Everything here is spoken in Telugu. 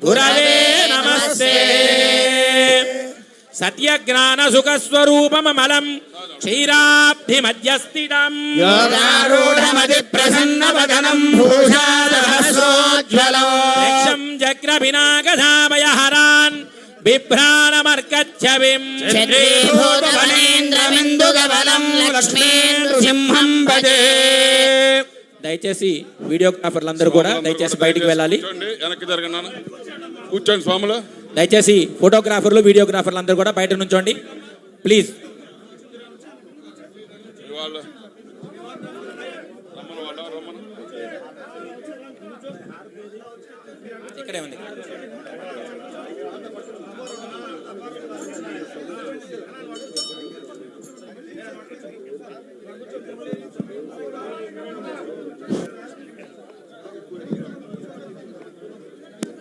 గురవే నమస్తే. సత్యజ్ఞాన సుఖ స్వరూపమలం క్షీరాబ్ధి మధ్యస్థితం యోగారూఢమతి ప్రసన్న వదనం భూషాసహస్రోజ్వలం లక్ష్యం చక్ర వినాగధామయహరాన్ బిభ్రాణమర్కచ్చవిం చంద్రీభూతమనేంద్రమిందుగబలం లక్ష్మీనృసింహం భజే. దయచేసి వీడియోగ్రాఫర్లందరూ కూడా దయచేసి బయటికి వెళ్ళాలి. వెనక్కి జరగనా కూర్చోండి స్వాములు. దయచేసి ఫోటోగ్రాఫర్లు వీడియోగ్రాఫర్లు అందరూ కూడా బయట నుంచోండి ప్లీజ్. ఇక్కడే ఉంది.